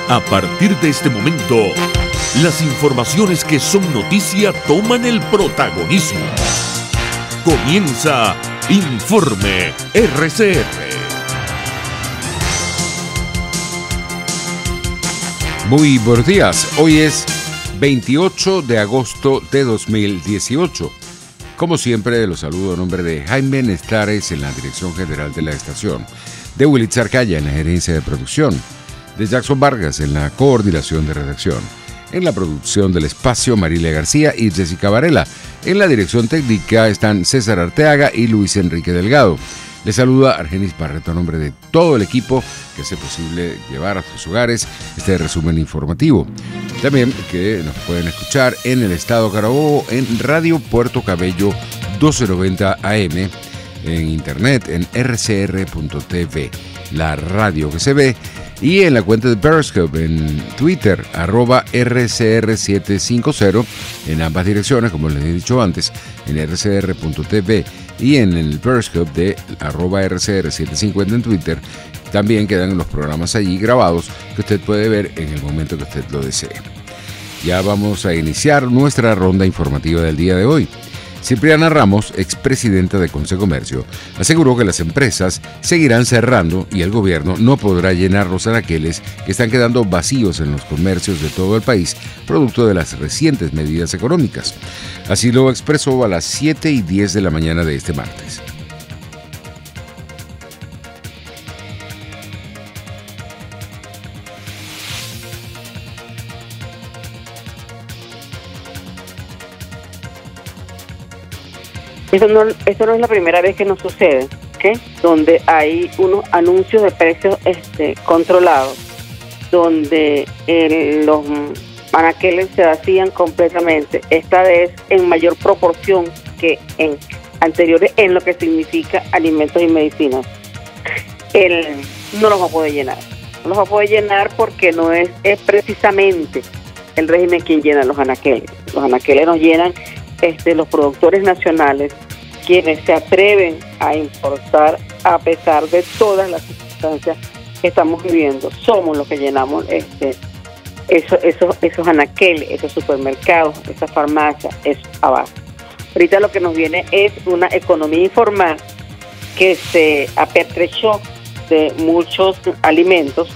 A partir de este momento, las informaciones que son noticia toman el protagonismo. Comienza Informe RCR. Muy buenos días. Hoy es 28 de agosto de 2018. Como siempre, los saludo a nombre de Jaime Nestares en la dirección general de la estación, de Willy Arcaya en la gerencia de producción, de Jackson Vargas en la coordinación de redacción, en la producción del espacio Marilia García y Jessica Varela. En la dirección técnica están César Arteaga y Luis Enrique Delgado. Les saluda Argenis Barreto a nombre de todo el equipo que hace posible llevar a sus hogares este resumen informativo. También que nos pueden escuchar en el estado Carabobo en Radio Puerto Cabello 1290 AM, en internet en rcr.tv, la radio que se ve, y en la cuenta de Periscope en Twitter, @RCR750, en ambas direcciones, como les he dicho antes, en rcr.tv y en el Periscope de @RCR750 en Twitter. También quedan los programas allí grabados que usted puede ver en el momento que usted lo desee. Ya vamos a iniciar nuestra ronda informativa del día de hoy. Cipriana Ramos, expresidenta de Concecomercio, aseguró que las empresas seguirán cerrando y el gobierno no podrá llenar los anaqueles que están quedando vacíos en los comercios de todo el país, producto de las recientes medidas económicas. Así lo expresó a las 7:10 de la mañana de este martes. Esto no es la primera vez que nos sucede, ¿okay? Donde hay unos anuncios de precios controlados, donde los anaqueles se vacían completamente, esta vez en mayor proporción que en anteriores en lo que significa alimentos y medicinas. No los va a poder llenar. No los va a poder llenar porque no es precisamente el régimen quien llena los anaqueles. Los anaqueles nos llenan los productores nacionales, quienes se atreven a importar a pesar de todas las circunstancias que estamos viviendo. Somos los que llenamos esos anaqueles, esos supermercados, esas farmacias, esos abastos. Ahorita lo que nos viene es una economía informal que se apertrechó de muchos alimentos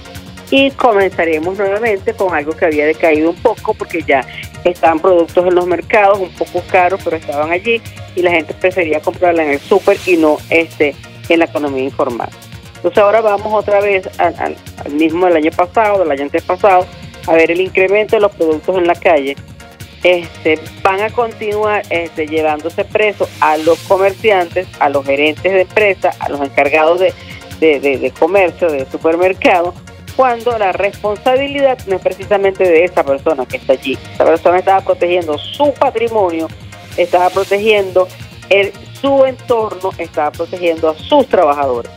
y comenzaremos nuevamente con algo que había decaído un poco porque ya estaban productos en los mercados un poco caros, pero estaban allí y la gente prefería comprarla en el súper y no en la economía informal. Entonces ahora vamos otra vez al mismo del año pasado, del año antepasado, a ver el incremento de los productos en la calle. Van a continuar llevándose presos a los comerciantes, a los gerentes de empresa, a los encargados de comercio, de supermercados, cuando la responsabilidad no es precisamente de esa persona que está allí. Esa persona estaba protegiendo su patrimonio, estaba protegiendo su entorno, estaba protegiendo a sus trabajadores.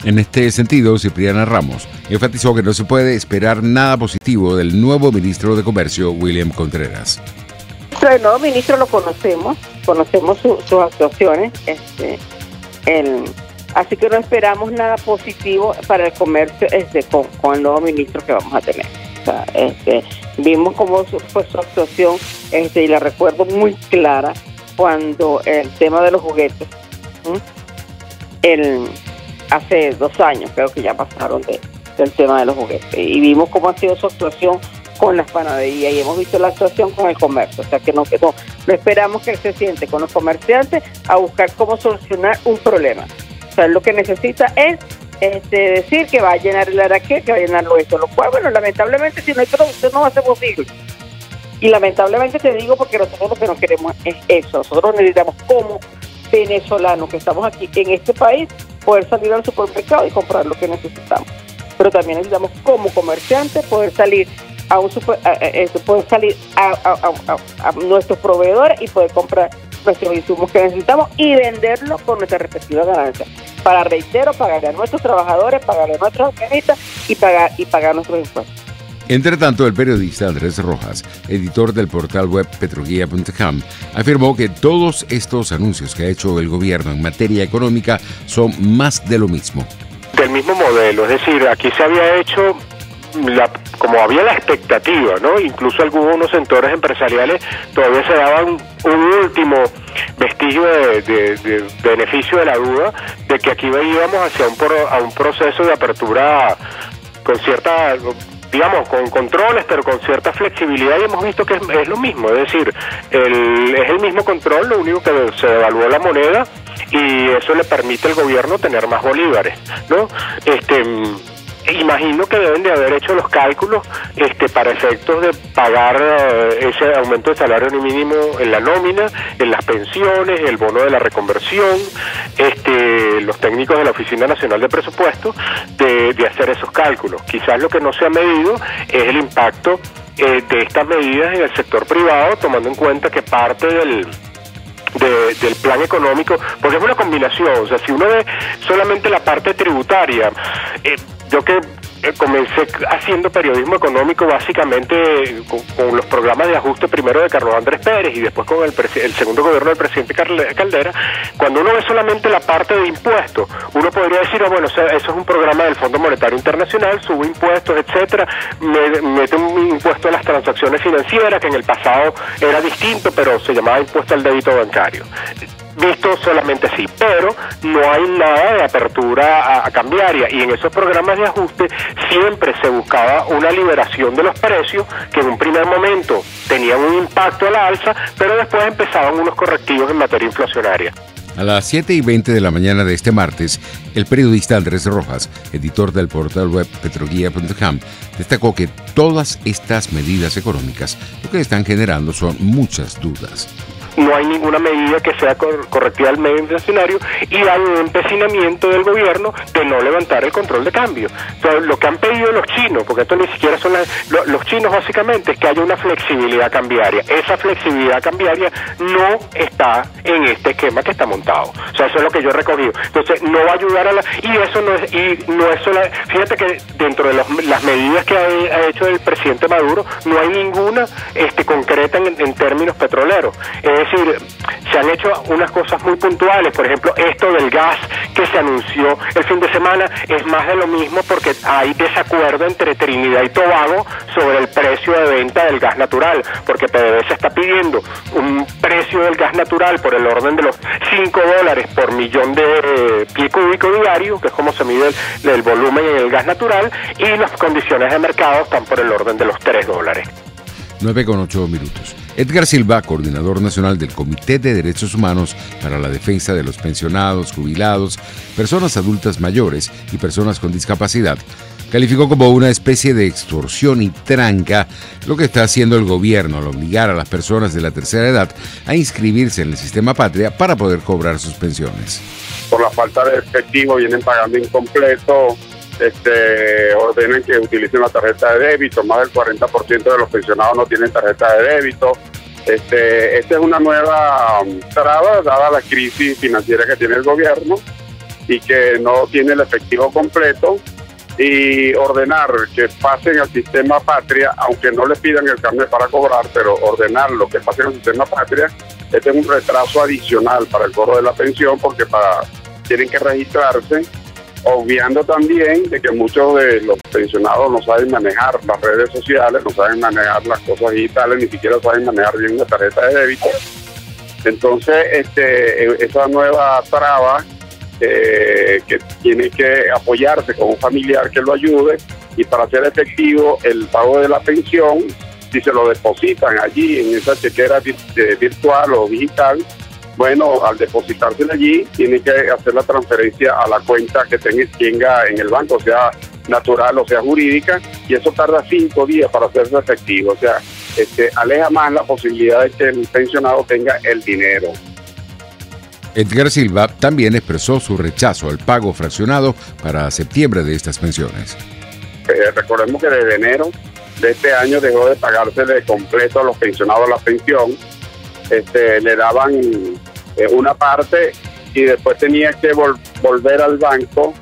En este sentido, Cipriana Ramos enfatizó que no se puede esperar nada positivo del nuevo ministro de Comercio, William Contreras. El nuevo ministro lo conocemos sus actuaciones, así que no esperamos nada positivo para el comercio con el nuevo ministro que vamos a tener. O sea, vimos cómo fue su actuación y la recuerdo muy clara cuando el tema de los juguetes, hace 2 años creo que ya pasaron del tema de los juguetes, y vimos cómo ha sido su actuación con las panaderías y hemos visto la actuación con el comercio. O sea que no esperamos que él se siente con los comerciantes a buscar cómo solucionar un problema. O sea, lo que necesita es decir que va a llenar el araqué, que va a llenarlo esto, lo cual, bueno, lamentablemente si no hay producción no va a ser posible. Y lamentablemente te digo porque nosotros lo que no queremos es eso. Nosotros necesitamos como venezolanos que estamos aquí en este país poder salir al supermercado y comprar lo que necesitamos. Pero también necesitamos como comerciantes poder salir a nuestros proveedores y poder comprar nuestros insumos que necesitamos y venderlos con nuestra respectiva ganancia. Para, reitero, pagarle a nuestros trabajadores, pagarle a nuestros accionistas y pagar nuestros impuestos. Entre tanto, el periodista Andrés Rojas, editor del portal web petroguía.com, afirmó que todos estos anuncios que ha hecho el gobierno en materia económica son más de lo mismo. Del mismo modelo, es decir, aquí se había hecho como había la expectativa, ¿no? Incluso algunos sectores empresariales todavía se daban un último vestigio de beneficio de la duda de que aquí íbamos hacia un proceso de apertura con cierta, digamos, con controles, pero con cierta flexibilidad, y hemos visto que es lo mismo, es decir, es el mismo control, lo único que se devaluó la moneda y eso le permite al gobierno tener más bolívares, ¿no? Imagino que deben de haber hecho los cálculos para efectos de pagar ese aumento de salario mínimo en la nómina, en las pensiones, el bono de la reconversión, los técnicos de la Oficina Nacional de Presupuesto, de hacer esos cálculos. Quizás lo que no se ha medido es el impacto de estas medidas en el sector privado, tomando en cuenta que parte del plan económico, porque es una combinación, o sea, si uno ve solamente la parte tributaria, yo que comencé haciendo periodismo económico básicamente con los programas de ajuste, primero de Carlos Andrés Pérez y después con el segundo gobierno del presidente Caldera. Cuando uno ve solamente la parte de impuestos, uno podría decir, bueno, eso es un programa del Fondo Monetario Internacional, sube impuestos, etcétera, mete un impuesto a las transacciones financieras, que en el pasado era distinto, pero se llamaba impuesto al débito bancario. Visto solamente así, pero no hay nada de apertura a cambiaria, y en esos programas de ajuste siempre se buscaba una liberación de los precios que en un primer momento tenían un impacto a la alza, pero después empezaban unos correctivos en materia inflacionaria. A las 7:20 de la mañana de este martes, el periodista Andrés Rojas, editor del portal web petroguía.com, destacó que todas estas medidas económicas lo que están generando son muchas dudas. No hay ninguna medida que sea correctiva al medio inflacionario y hay un empecinamiento del gobierno de no levantar el control de cambio. Entonces, lo que han pedido los chinos, porque esto ni siquiera son los chinos básicamente, es que haya una flexibilidad cambiaria. Esa flexibilidad cambiaria no está en este esquema que está montado. O sea, eso es lo que yo he recogido. Entonces, no va a ayudar a no es solo, fíjate que dentro de las medidas que ha hecho el presidente Maduro, no hay ninguna concreta en términos petroleros. Es decir, se han hecho unas cosas muy puntuales, por ejemplo, esto del gas que se anunció el fin de semana es más de lo mismo porque hay desacuerdo entre Trinidad y Tobago sobre el precio de venta del gas natural, porque PDVSA está pidiendo un precio del gas natural por el orden de los $5 por millón de pie cúbico diario, que es como se mide el volumen en el gas natural, y las condiciones de mercado están por el orden de los $3. 9:08. Edgar Silva, coordinador nacional del Comité de Derechos Humanos para la Defensa de los Pensionados, Jubilados, Personas Adultas Mayores y Personas con Discapacidad, calificó como una especie de extorsión y tranca lo que está haciendo el gobierno al obligar a las personas de la tercera edad a inscribirse en el sistema Patria para poder cobrar sus pensiones. Por la falta de efectivo vienen pagando incompleto. Ordenan que utilicen la tarjeta de débito. Más del 40% de los pensionados no tienen tarjeta de débito. Esta es una nueva traba dada la crisis financiera que tiene el gobierno y que no tiene el efectivo completo, y ordenar que pasen al sistema Patria, aunque no les pidan el carnet para cobrar, pero ordenar lo que pasen al sistema Patria, este es un retraso adicional para el cobro de la pensión, porque tienen que registrarse, obviando también de que muchos de los pensionados no saben manejar las redes sociales, no saben manejar las cosas digitales, ni siquiera saben manejar bien una tarjeta de débito. Entonces, esa nueva traba que tiene que apoyarse con un familiar que lo ayude, y para hacer efectivo el pago de la pensión, si se lo depositan allí en esa chequera virtual o digital, bueno, al depositársela allí, tiene que hacer la transferencia a la cuenta que tenga en el banco, sea natural o sea jurídica, y eso tarda 5 días para hacerse efectivo. O sea, aleja más la posibilidad de que el pensionado tenga el dinero. Edgar Silva también expresó su rechazo al pago fraccionado para septiembre de estas pensiones. Recordemos que desde enero de este año dejó de pagársele completo a los pensionados la pensión. Le daban una parte y después tenía que volver al banco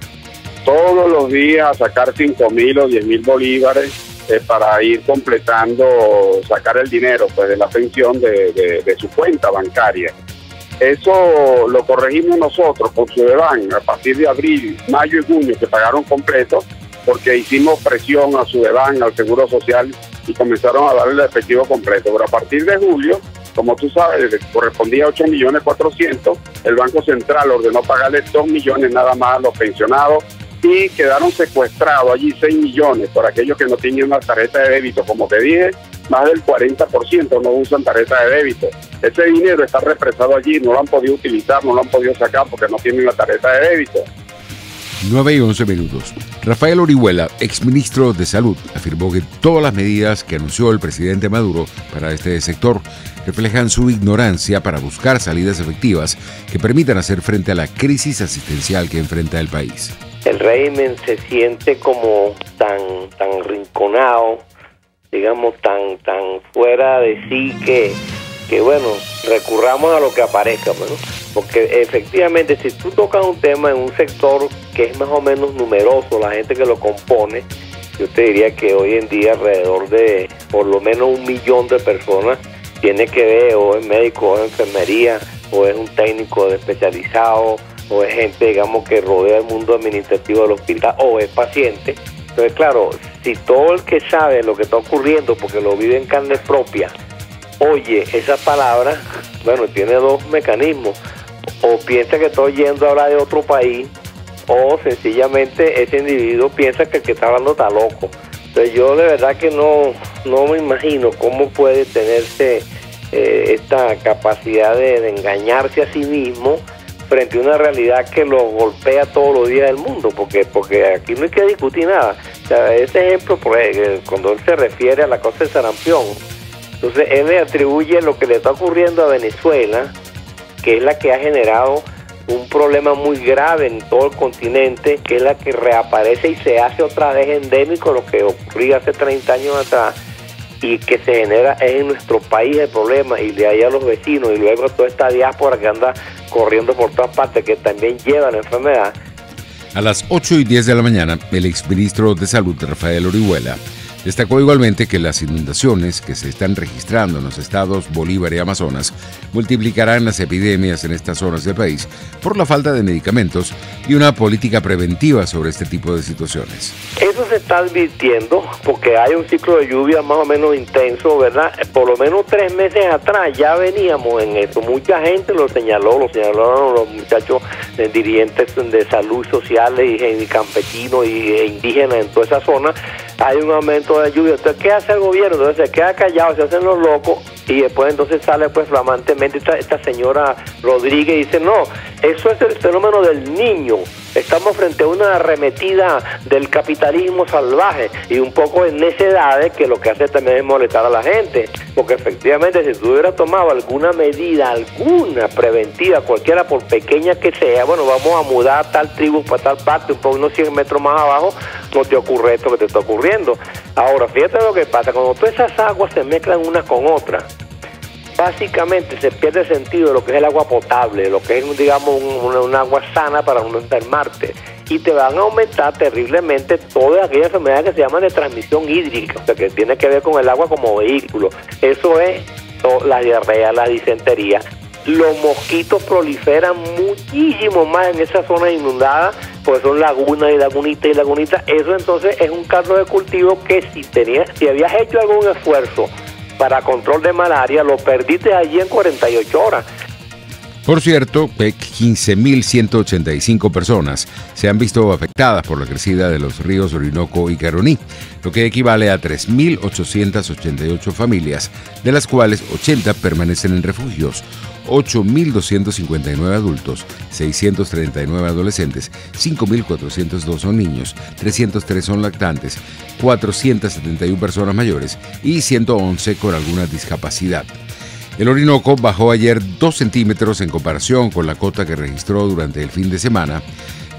todos los días a sacar 5.000 o 10.000 bolívares para ir completando, sacar el dinero pues de la pensión de su cuenta bancaria. Eso lo corregimos nosotros con Sudeban a partir de abril, mayo y junio, que pagaron completo. porque hicimos presión a Sudeban, al Seguro Social, y comenzaron a darle el efectivo completo. Pero a partir de julio, como tú sabes, correspondía a 8.400.000, el Banco Central ordenó pagarle 2 millones nada más a los pensionados, y quedaron secuestrados allí 6 millones por aquellos que no tenían una tarjeta de débito. Como te dije, más del 40% no usan tarjeta de débito. Ese dinero está represado allí, no lo han podido utilizar, no lo han podido sacar porque no tienen la tarjeta de débito. 9:11. Rafael Orihuela, exministro de Salud, afirmó que todas las medidas que anunció el presidente Maduro para este sector reflejan su ignorancia para buscar salidas efectivas que permitan hacer frente a la crisis asistencial que enfrenta el país. El régimen se siente como tan rinconado, digamos, tan fuera de sí que bueno, recurramos a lo que aparezca, ¿no? Porque efectivamente, si tú tocas un tema en un sector que es más o menos numeroso, la gente que lo compone, yo te diría que hoy en día alrededor de por lo menos 1 millón de personas tiene que ver, o es médico, o es enfermería, o es un técnico especializado, o es gente, digamos, que rodea el mundo administrativo del hospital, o es paciente. Entonces, claro, si todo el que sabe lo que está ocurriendo, porque lo vive en carne propia, oye esa palabra, bueno, tiene dos mecanismos: o piensa que está oyendo hablar de otro país, o sencillamente ese individuo piensa que el que está hablando está loco. Entonces yo de verdad que no me imagino cómo puede tenerse esta capacidad de engañarse a sí mismo frente a una realidad que lo golpea todos los días del mundo, porque aquí no hay que discutir nada. O sea, ese ejemplo, cuando él se refiere a la cosa de sarampión, entonces él le atribuye lo que le está ocurriendo a Venezuela, que es la que ha generado un problema muy grave en todo el continente, que es la que reaparece y se hace otra vez endémico, lo que ocurría hace 30 años atrás, y que se genera en nuestro país el problema, y de ahí a los vecinos, y luego toda esta diáspora que anda corriendo por todas partes, que también lleva la enfermedad. A las 8:10 de la mañana, el exministro de Salud, Rafael Orihuela, destacó igualmente que las inundaciones que se están registrando en los estados Bolívar y Amazonas multiplicarán las epidemias en estas zonas del país por la falta de medicamentos y una política preventiva sobre este tipo de situaciones. Eso se está advirtiendo porque hay un ciclo de lluvia más o menos intenso, ¿verdad? Por lo menos 3 meses atrás ya veníamos en eso. Mucha gente lo señalaron los muchachos dirigentes de salud sociales y campesinos e indígenas en toda esa zona. Hay un aumento de lluvia. Entonces, ¿qué hace el gobierno? Entonces se queda callado, se hacen los locos, y después entonces sale pues flamantemente esta señora Rodríguez y dice: no, eso es el fenómeno del niño. Estamos frente a una arremetida del capitalismo salvaje y un poco de necedades, que lo que hace también es molestar a la gente, porque efectivamente si tú hubieras tomado alguna medida, alguna preventiva, cualquiera por pequeña que sea, bueno, vamos a mudar a tal tribu para tal parte, un poco unos 100 metros más abajo, no te ocurre esto que te está ocurriendo. Ahora, fíjate lo que pasa, cuando todas esas aguas se mezclan unas con otras, básicamente se pierde el sentido de lo que es el agua potable, lo que es, digamos, un agua sana para no enfermarte, y te van a aumentar terriblemente todas aquellas enfermedades que se llaman de transmisión hídrica, o sea, que tiene que ver con el agua como vehículo. Eso es la diarrea, la disentería. Los mosquitos proliferan muchísimo más en esas zonas inundadas, pues son lagunas y lagunitas y lagunitas. Eso entonces es un caldo de cultivo que si habías hecho algún esfuerzo para control de malaria, lo perdiste allí en 48 horas. Por cierto, 15.185 personas se han visto afectadas por la crecida de los ríos Orinoco y Caroní, lo que equivale a 3.888 familias, de las cuales 80 permanecen en refugios, 8.259 adultos, 639 adolescentes, 5.402 son niños, 303 son lactantes, 471 personas mayores y 111 con alguna discapacidad. El Orinoco bajó ayer 2 centímetros en comparación con la cota que registró durante el fin de semana,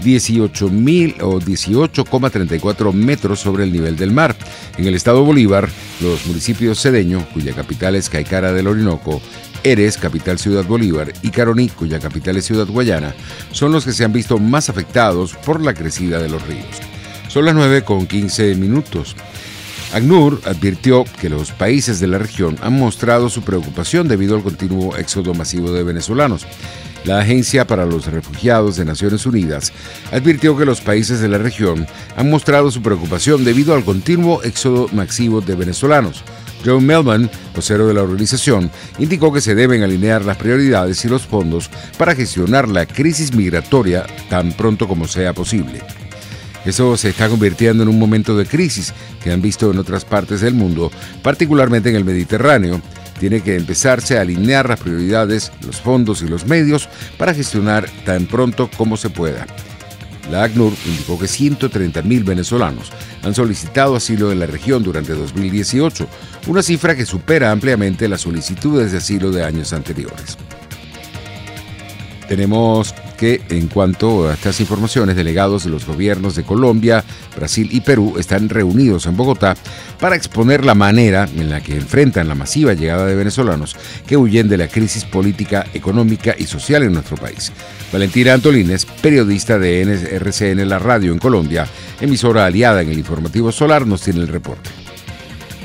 18,34 metros sobre el nivel del mar. En el estado Bolívar, los municipios Cedeño, cuya capital es Caicara del Orinoco, Eres, capital Ciudad Bolívar, y Caroní, cuya capital es Ciudad Guayana, son los que se han visto más afectados por la crecida de los ríos. Son las 9:15. ACNUR advirtió que los países de la región han mostrado su preocupación debido al continuo éxodo masivo de venezolanos. La Agencia para los Refugiados de Naciones Unidas advirtió que los países de la región han mostrado su preocupación debido al continuo éxodo masivo de venezolanos. Joe Melman, vocero de la organización, indicó que se deben alinear las prioridades y los fondos para gestionar la crisis migratoria tan pronto como sea posible. Eso se está convirtiendo en un momento de crisis que han visto en otras partes del mundo, particularmente en el Mediterráneo. Tiene que empezarse a alinear las prioridades, los fondos y los medios para gestionar tan pronto como se pueda. La ACNUR indicó que 130.000 venezolanos han solicitado asilo en la región durante 2018, una cifra que supera ampliamente las solicitudes de asilo de años anteriores. Tenemos que, en cuanto a estas informaciones, delegados de los gobiernos de Colombia, Brasil y Perú están reunidos en Bogotá para exponer la manera en la que enfrentan la masiva llegada de venezolanos que huyen de la crisis política, económica y social en nuestro país. Valentina Antolínez, periodista de RCN La Radio en Colombia, emisora aliada en el informativo Solar, nos tiene el reporte.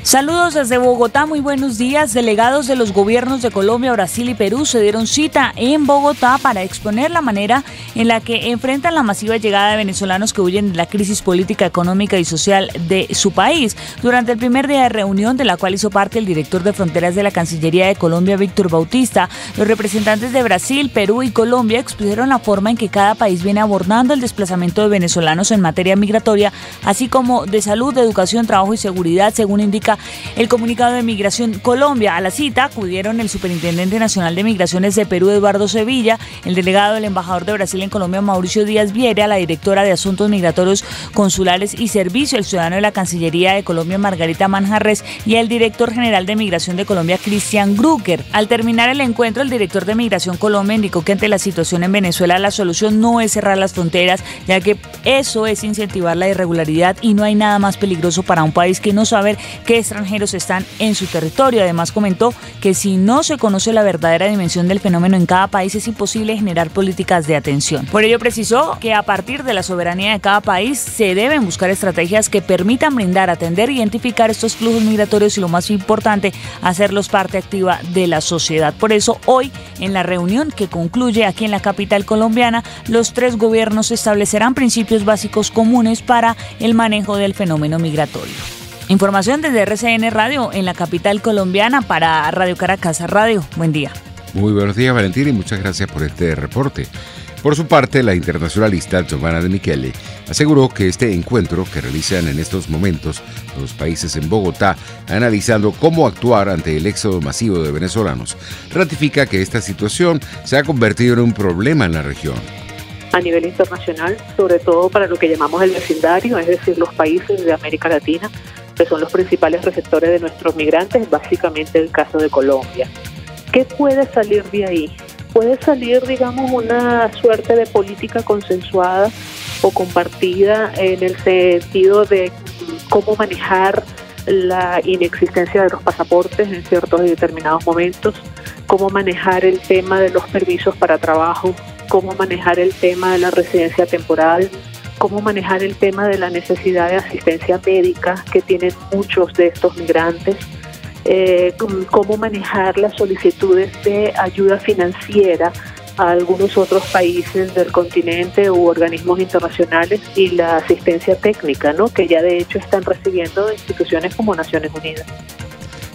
Saludos desde Bogotá, muy buenos días. Delegados de los gobiernos de Colombia, Brasil y Perú se dieron cita en Bogotá para exponer la manera en la que enfrentan la masiva llegada de venezolanos que huyen de la crisis política, económica y social de su país. Durante el primer día de reunión, de la cual hizo parte el director de Fronteras de la Cancillería de Colombia, Víctor Bautista, los representantes de Brasil, Perú y Colombia expusieron la forma en que cada país viene abordando el desplazamiento de venezolanos en materia migratoria, así como de salud, educación, trabajo y seguridad, según indica el comunicado de Migración Colombia. A la cita acudieron el Superintendente Nacional de Migraciones de Perú, Eduardo Sevilla, el delegado del embajador de Brasil en Colombia, Mauricio Díaz Viera, la directora de Asuntos Migratorios, Consulares y Servicio al Ciudadano de la Cancillería de Colombia, Margarita Manjarres, y el director general de Migración de Colombia, Cristian Grucker. Al terminar el encuentro, el director de Migración Colombia indicó que ante la situación en Venezuela la solución no es cerrar las fronteras, ya que eso es incentivar la irregularidad y no hay nada más peligroso para un país que no saber qué extranjeros están en su territorio. Además, comentó que si no se conoce la verdadera dimensión del fenómeno en cada país, es imposible generar políticas de atención. Por ello, precisó que a partir de la soberanía de cada país se deben buscar estrategias que permitan brindar, atender, identificar estos flujos migratorios y, lo más importante, hacerlos parte activa de la sociedad. Por eso, hoy, en la reunión que concluye aquí en la capital colombiana, los tres gobiernos establecerán principios básicos comunes para el manejo del fenómeno migratorio. Información desde RCN Radio en la capital colombiana para Radio Caracas Radio. Buen día. Muy buenos días, Valentina, y muchas gracias por este reporte. Por su parte, la internacionalista Giovanna De Michele aseguró que este encuentro que realizan en estos momentos los países en Bogotá, analizando cómo actuar ante el éxodo masivo de venezolanos, ratifica que esta situación se ha convertido en un problema en la región. A nivel internacional, sobre todo para lo que llamamos el vecindario, es decir, los países de América Latina, que son los principales receptores de nuestros migrantes, básicamente el caso de Colombia. ¿Qué puede salir de ahí? Puede salir, digamos, una suerte de política consensuada o compartida en el sentido de cómo manejar la inexistencia de los pasaportes en ciertos y determinados momentos, cómo manejar el tema de los permisos para trabajo, cómo manejar el tema de la residencia temporal, cómo manejar el tema de la necesidad de asistencia médica que tienen muchos de estos migrantes, cómo manejar las solicitudes de ayuda financiera a algunos otros países del continente u organismos internacionales y la asistencia técnica, ¿no?, que ya de hecho están recibiendo de instituciones como Naciones Unidas.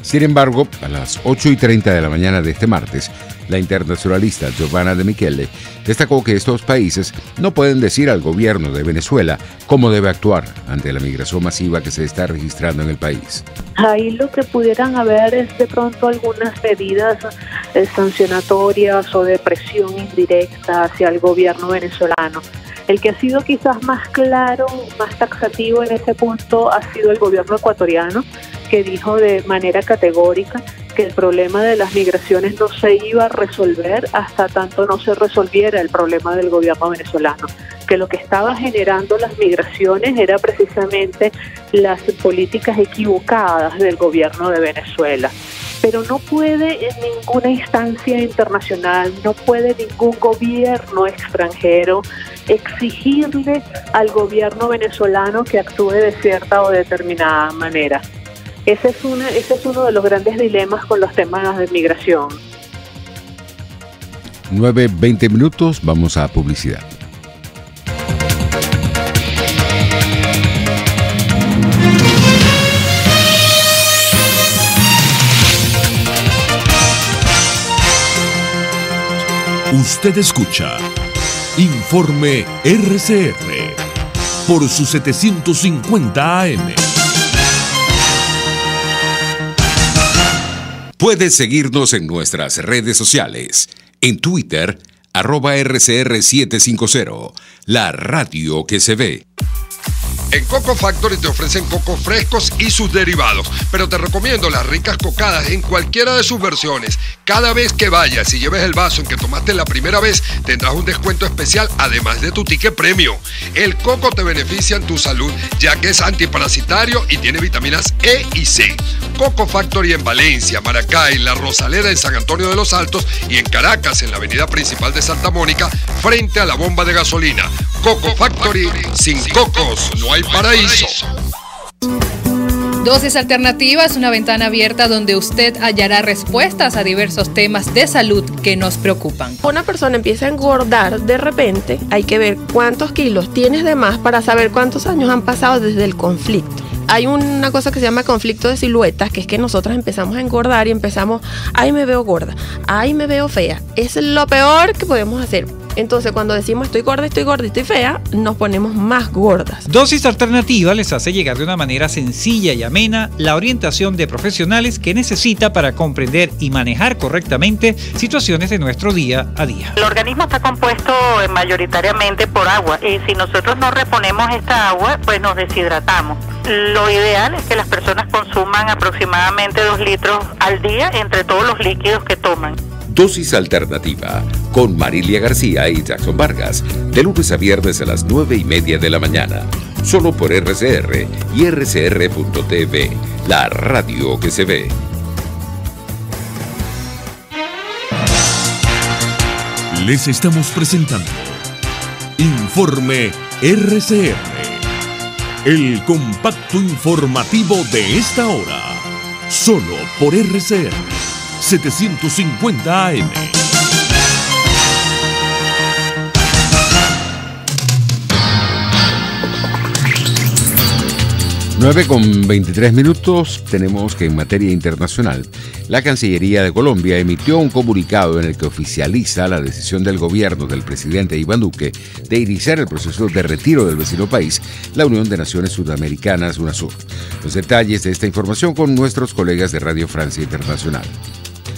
Sin embargo, a las 8:30 de la mañana de este martes, la internacionalista Giovanna De Michele destacó que estos países no pueden decir al gobierno de Venezuela cómo debe actuar ante la migración masiva que se está registrando en el país. Ahí lo que pudieran haber es de pronto algunas medidas sancionatorias o de presión indirecta hacia el gobierno venezolano. El que ha sido quizás más claro, más taxativo en ese punto ha sido el gobierno ecuatoriano, que dijo de manera categórica que el problema de las migraciones no se iba a resolver hasta tanto no se resolviera el problema del gobierno venezolano, que lo que estaba generando las migraciones era precisamente las políticas equivocadas del gobierno de Venezuela. Pero no puede en ninguna instancia internacional, no puede ningún gobierno extranjero exigirle al gobierno venezolano que actúe de cierta o determinada manera. Ese es uno de los grandes dilemas con los temas de migración. 9:20 minutos, vamos a publicidad. Usted escucha Informe RCR por su 750 AM. Puedes seguirnos en nuestras redes sociales. En Twitter, @RCR750, la radio que se ve. En Coco Factory te ofrecen cocos frescos y sus derivados, pero te recomiendo las ricas cocadas en cualquiera de sus versiones. Cada vez que vayas y lleves el vaso en que tomaste la primera vez, tendrás un descuento especial además de tu ticket premio. El coco te beneficia en tu salud, ya que es antiparasitario y tiene vitaminas E y C. Coco Factory en Valencia, Maracay, La Rosaleda en San Antonio de los Altos y en Caracas, en la avenida principal de Santa Mónica, frente a la bomba de gasolina. Coco Factory, sin cocos no hay paraíso. Dosis Alternativa es una ventana abierta donde usted hallará respuestas a diversos temas de salud que nos preocupan. Una persona empieza a engordar de repente, hay que ver cuántos kilos tienes de más para saber cuántos años han pasado desde el conflicto. Hay una cosa que se llama conflicto de siluetas, que es que nosotros empezamos a engordar y empezamos, ay, me veo gorda, ay, me veo fea. Es lo peor que podemos hacer. Entonces, cuando decimos estoy gorda, estoy fea, nos ponemos más gordas. Dosis Alternativa les hace llegar de una manera sencilla y amena la orientación de profesionales que necesita para comprender y manejar correctamente situaciones de nuestro día a día. El organismo está compuesto mayoritariamente por agua y si nosotros no reponemos esta agua, pues nos deshidratamos. Lo ideal es que las personas consuman aproximadamente 2 litros al día entre todos los líquidos que toman. Dosis Alternativa, con Marilia García y Jackson Vargas, de lunes a viernes a las 9:30 de la mañana, solo por RCR y RCR.tv, la radio que se ve. Les estamos presentando Informe RCR, el compacto informativo de esta hora, solo por RCR 750 AM. Nueve con 23 minutos. Tenemos que en materia internacional, la Cancillería de Colombia emitió un comunicado en el que oficializa la decisión del gobierno del presidente Iván Duque de iniciar el proceso de retiro del vecino país, la Unión de Naciones Sudamericanas, UNASUR. Los detalles de esta información con nuestros colegas de Radio Francia Internacional.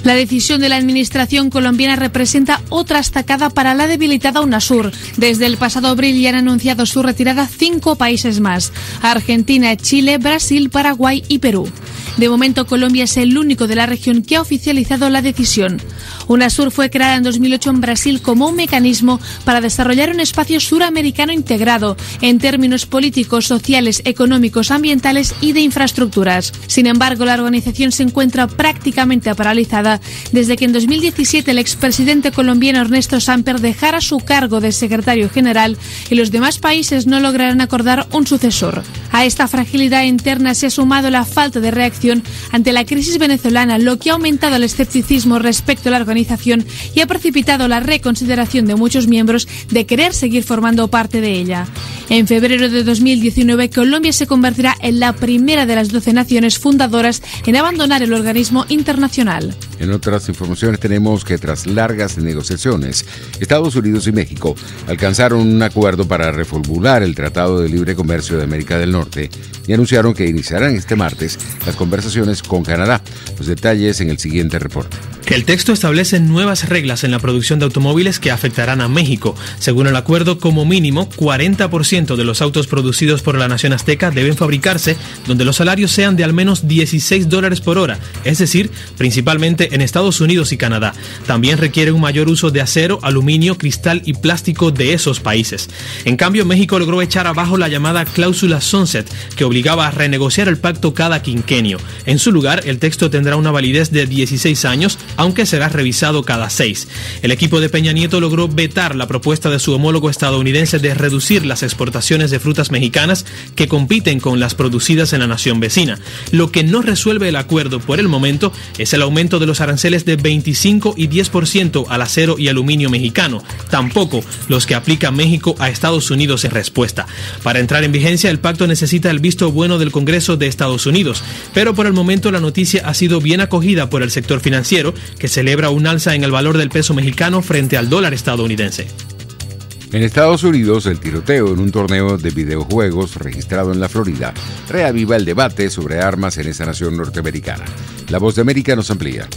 La decisión de la administración colombiana representa otra estacada para la debilitada UNASUR. Desde el pasado abril ya han anunciado su retirada 5 países más: Argentina, Chile, Brasil, Paraguay y Perú. De momento, Colombia es el único de la región que ha oficializado la decisión. UNASUR fue creada en 2008 en Brasil como un mecanismo para desarrollar un espacio suramericano integrado en términos políticos, sociales, económicos, ambientales y de infraestructuras. Sin embargo, la organización se encuentra prácticamente paralizada desde que en 2017 el expresidente colombiano Ernesto Samper dejara su cargo de secretario general y los demás países no lograran acordar un sucesor. A esta fragilidad interna se ha sumado la falta de reacción ante la crisis venezolana, lo que ha aumentado el escepticismo respecto a la organización y ha precipitado la reconsideración de muchos miembros de querer seguir formando parte de ella. En febrero de 2019, Colombia se convertirá en la primera de las 12 naciones fundadoras en abandonar el organismo internacional. En otras informaciones tenemos que tras largas negociaciones, Estados Unidos y México alcanzaron un acuerdo para reformular el Tratado de Libre Comercio de América del Norte y anunciaron que iniciarán este martes las conversaciones con Canadá. Los detalles en el siguiente reporte. El texto establece nuevas reglas en la producción de automóviles que afectarán a México. Según el acuerdo, como mínimo, 40% de los autos producidos por la nación azteca deben fabricarse donde los salarios sean de al menos $16 por hora, es decir, principalmente en Estados Unidos y Canadá. También requiere un mayor uso de acero, aluminio, cristal y plástico de esos países. En cambio, México logró echar abajo la llamada cláusula Sunset, que obligaba a renegociar el pacto cada quinquenio. En su lugar, el texto tendrá una validez de 16 años, aunque será revisado cada 6. El equipo de Peña Nieto logró vetar la propuesta de su homólogo estadounidense de reducir las exportaciones de frutas mexicanas que compiten con las producidas en la nación vecina. Lo que no resuelve el acuerdo por el momento es el aumento de los aranceles de 25 y 10% al acero y aluminio mexicano, tampoco los que aplica México a Estados Unidos en respuesta. Para entrar en vigencia, el pacto necesita el visto bueno del Congreso de Estados Unidos, pero por el momento la noticia ha sido bien acogida por el sector financiero, que celebra un alza en el valor del peso mexicano frente al dólar estadounidense. En Estados Unidos, el tiroteo en un torneo de videojuegos registrado en la Florida reaviva el debate sobre armas en esa nación norteamericana. La Voz de América nos amplía.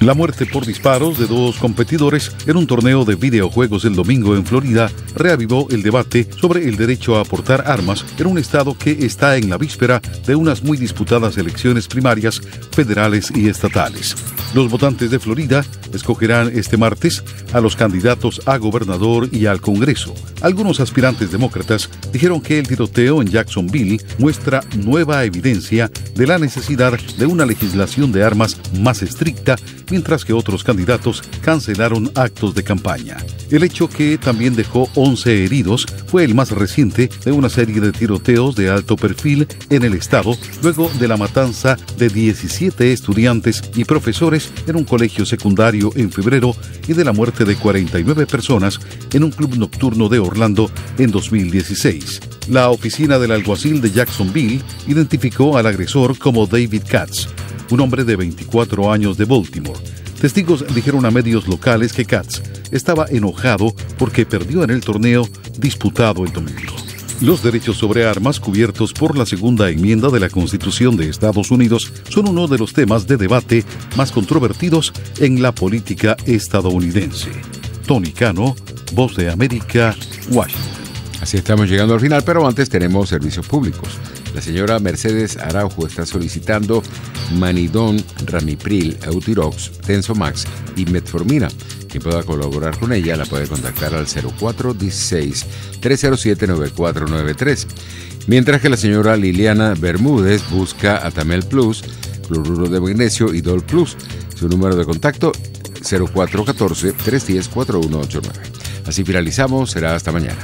La muerte por disparos de 2 competidores en un torneo de videojuegos el domingo en Florida reavivó el debate sobre el derecho a portar armas en un estado que está en la víspera de unas muy disputadas elecciones primarias federales y estatales. Los votantes de Florida escogerán este martes a los candidatos a gobernador y al Congreso. Algunos aspirantes demócratas dijeron que el tiroteo en Jacksonville muestra nueva evidencia de la necesidad de una legislación de armas más estricta, mientras que otros candidatos cancelaron actos de campaña. El hecho, que también dejó 11 heridos, fue el más reciente de una serie de tiroteos de alto perfil en el estado, luego de la matanza de 17 estudiantes y profesores en un colegio secundario en febrero y de la muerte de 49 personas en un club nocturno de Orlando en 2016. La oficina del alguacil de Jacksonville identificó al agresor como David Katz, un hombre de 24 años de Baltimore. Testigos dijeron a medios locales que Katz estaba enojado porque perdió en el torneo disputado el domingo. Los derechos sobre armas cubiertos por la segunda enmienda de la Constitución de Estados Unidos son uno de los temas de debate más controvertidos en la política estadounidense. Tony Cano, Voz de América, Washington. Así estamos llegando al final, pero antes tenemos servicios públicos. La señora Mercedes Araujo está solicitando Manidón, Ramipril, Eutirox, Tensomax y Metformina. Quien pueda colaborar con ella la puede contactar al 0416-307-9493. Mientras que la señora Liliana Bermúdez busca Atamel Plus, cloruro de magnesio y Dol Plus. Su número de contacto 0414-310-4189. Así finalizamos, será hasta mañana.